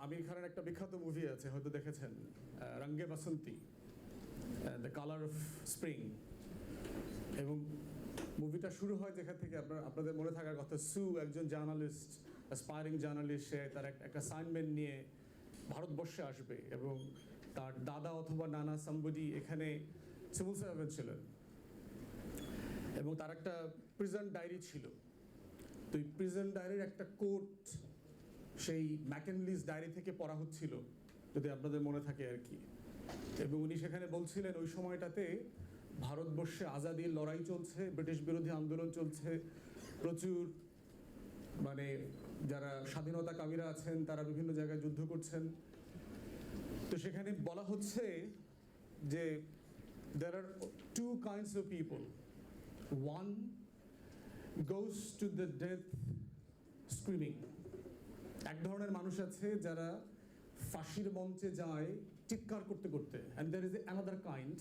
আমির খানের একটা বিখ্যাত মুভি আছে, হয়তো দেখেছেন, রঙ্গে বাসন্তী, দ্য কালার অফ স্প্রিং। এবং মুভিটা শুরু হয় যেখান থেকে আপনাদের মনে থাকার কথা, সু একজন জার্নালিস্ট, অ্যাসপায়ারিং জার্নালিস্ট, সে তার একটা অ্যাসাইনমেন্ট নিয়ে ভারতবর্ষে আসবে এবং তার দাদা অথবা নানা সাম্বডি এখানে সিভিল সার্ভেন্ট ছিলেন এবং তার একটা প্রিজন ডায়েরি ছিল। তো এই প্রিজন ডায়েরির একটা কোট সেই ম্যাকেনলিস ডায়েরি থেকে পড়া হচ্ছিল, যদি আপনাদের মনে থাকে আর কি। এবং উনি সেখানে বলছিলেন ওই সময়টাতে ভারতবর্ষে আজাদির লড়াই চলছে, ব্রিটিশ বিরোধী আন্দোলন চলছে, প্রচুর মানে যারা স্বাধীনতা কামীরা আছেন তারা বিভিন্ন জায়গায় যুদ্ধ করছেন। তো সেখানে বলা হচ্ছে যে there are two kinds of people. One goes to the death screaming. এক ধরনের মানুষ আছে যারা ফাঁসির মঞ্চে যায় চিৎকার করতে করতে, and there is another kind,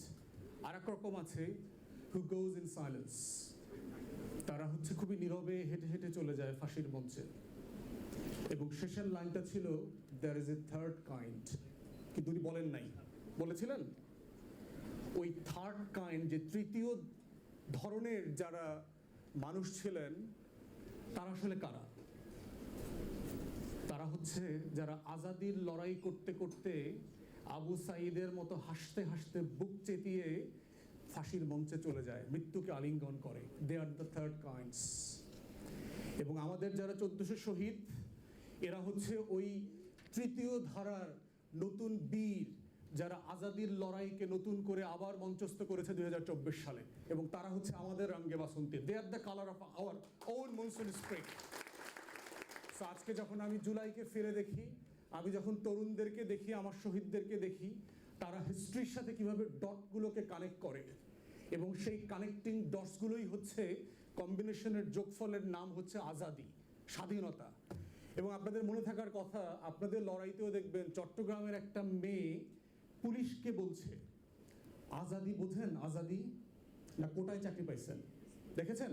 আর এক রকম আছে who goes in silence. তারা হচ্ছে খুবই নীরবে হেঁটে হেঁটে চলে যায় ফাঁসির মঞ্চে। এবং শেষের লাইনটা ছিল there is a third kind, কিন্তু উনি বলেন নাই, বলেছিলেন ওই থার্ড কাইন্ড, যে তৃতীয় ধরনের যারা মানুষ ছিলেন তারা আসলে কারা? তারা হচ্ছে যারা আজাদির লড়াই করতে করতে আবু সাঈদের মতো হাসতে হাসতে বুক চেতিয়ে ফাঁসির মঞ্চে চলে যায়, মৃত্যুকে আলিঙ্গন করে। দে আর দ্য থার্ড কাইন্ডস। এবং আমাদের যারা 1400 শহীদ, এরা হচ্ছে ওই তৃতীয় ধারার নতুন বীর, যারা আজাদির লড়াইকে নতুন করে আবার মঞ্চস্থ করেছে 2024 সালে, এবং তারা হচ্ছে আমাদের রঙ্গে বাসন্তী। They are the colour of our own monsoon spring. আজকে যখন আমি জুলাইকে ফিরে দেখি, আমি যখন তরুণদেরকে দেখি, আমার শহীদদেরকে দেখি, তারা হিস্ট্রির সাথে কিভাবে ডটগুলোকে কানেক্ট করে, এবং সেই কানেক্টিং ডটসগুলোই হচ্ছে কম্বিনেশনের যোগফলের নাম হচ্ছে আজাদি, স্বাধীনতা। এবং আপনাদের মনে থাকার কথা, আপনাদের লড়াইতেও দেখবেন চট্টগ্রামের একটা মেয়ে পুলিশকে বলছে, আজাদি বোঝেন, আজাদি না কোটায় চাকরি পাইছেন, দেখেছেন?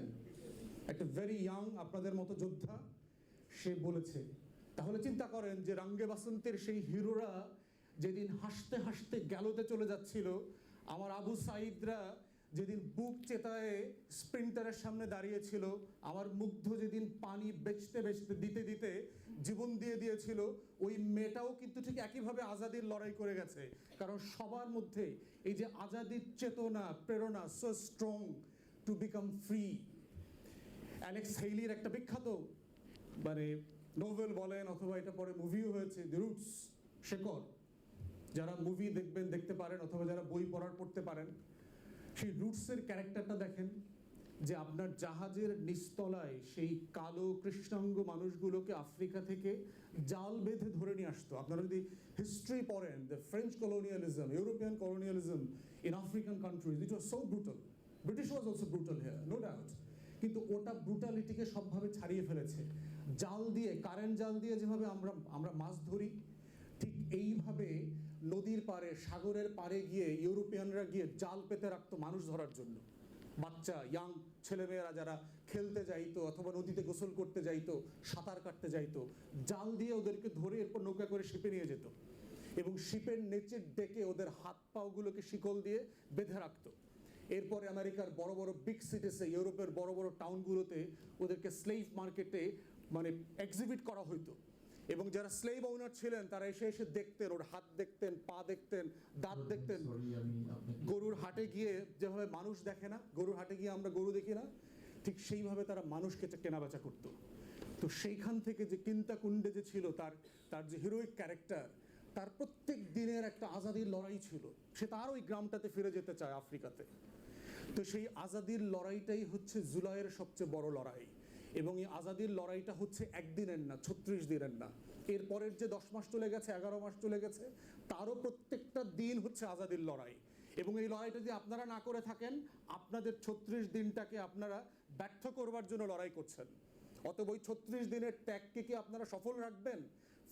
একটা ভেরি ইয়াং আপনাদের মতো যোদ্ধা সে বলেছে। তাহলে চিন্তা করেন যে রঙ্গে বাসন্তের সেই হিরোরা যেদিন হাসতে হাসতে গ্যালোতে চলে যাচ্ছিল, আমার আবু সাঈদরা যেদিন বুক চেতায়ে স্প্রিন্টারের সামনে দাঁড়িয়েছিল, আমার মুগ্ধ যেদিন পানি বেচতে বেচতে দিতে দিতে জীবন দিয়ে দিয়েছিল, ওই মেয়েটাও কিন্তু ঠিক একইভাবে আজাদির লড়াই করে গেছে। কারণ সবার মধ্যে এই যে আজাদির চেতনা, প্রেরণা, so strong to become free. Alex হেইলির একটা বিখ্যাত মানে নোভেল বলেন অথবা এটা পরে মুভিও হয়েছে, দি রুটস, শেকড়। যারা মুভি দেখবেন, দেখতে পারেন, অথবা যারা বই পড়তে পারেন, সেই রুটসের ক্যারেক্টারটা দেখেন, যে আপনার জাহাজের নিচতলায় সেই কালো কৃষ্ণাঙ্গ মানুষগুলোকে আফ্রিকা থেকে জাল বেঁধে ধরে নিয়ে আসতো। আপনারা যদি হিস্ট্রি পড়েন, the French colonialism, European colonialism in African countries, it was so brutal. British was also brutal here, no doubt. কিন্তু ওটা ব্রুটালিটিকে সবভাবে ছাড়িয়ে ফেলেছে। জাল দিয়ে, কারেন্ট জাল দিয়ে যেভাবে আমরা মাছ ধরি, ঠিক এইভাবে নদীর পাড়ে, সাগরের পাড়ে গিয়ে ইউরোপিয়ানরা গিয়ে জাল পেতে রাখতো মানুষ ধরার জন্য। বাচ্চা, ইয়াং ছেলেমেয়েরা যারা খেলতে যাইতো অথবা নদীতে গোসল করতে যাইতো, সাঁতার কাটতে যাইতো, জাল দিয়ে ওদেরকে ধরে এরপর নৌকা করে শিপে নিয়ে যেত এবং শিপের নিচের ডেকে ওদের হাত পাগুলোকে শিকল দিয়ে বেঁধে রাখতো। এরপরে আমেরিকার বড় বড় বিগ সিটিসে, ইউরোপের বড় বড় টাউনগুলোতে ওদেরকে স্লেভ মার্কেটে মানে এক্সিবিট করা হইতো। এবং যারা স্লেভ ওনার ছিলেন তারা এসে এসে দেখতেন, ওর হাত দেখতেন, পা দেখতেন, দাঁত দেখতেন। গরুর হাটে গিয়ে যেভাবে মানুষ দেখে না, গরুর হাটে গিয়ে আমরা গরু দেখি না, ঠিক সেইভাবে তারা মানুষকে কেনাবেচা করতো। তো সেইখান থেকে যে কিন্তাকুণ্ডে যে ছিল তার যে হিরোইক ক্যারেক্টার, তার প্রত্যেক দিনের একটা আজাদির লড়াই ছিল। সে তার ওই গ্রামটাতে ফিরে যেতে চায়, আফ্রিকাতে। তো সেই আজাদির লড়াইটাই হচ্ছে জুলাইয়ের সবচেয়ে বড় লড়াই। এবং এই আজাদির লড়াইটা হচ্ছে একদিনের না, 36 দিনের না, এরপরের যে 10 মাস চলে গেছে, 11 মাস চলে গেছে, তারও প্রত্যেকটা দিন হচ্ছে আজাদির লড়াই। এবং এই লড়াইটা যদি আপনারা না করে থাকেন, আপনাদের 36 দিনটাকে আপনারা ব্যর্থ করবার জন্য লড়াই করছেন। অতএব ওই 36 দিনের ত্যাগকে কি আপনারা সফল রাখবেন?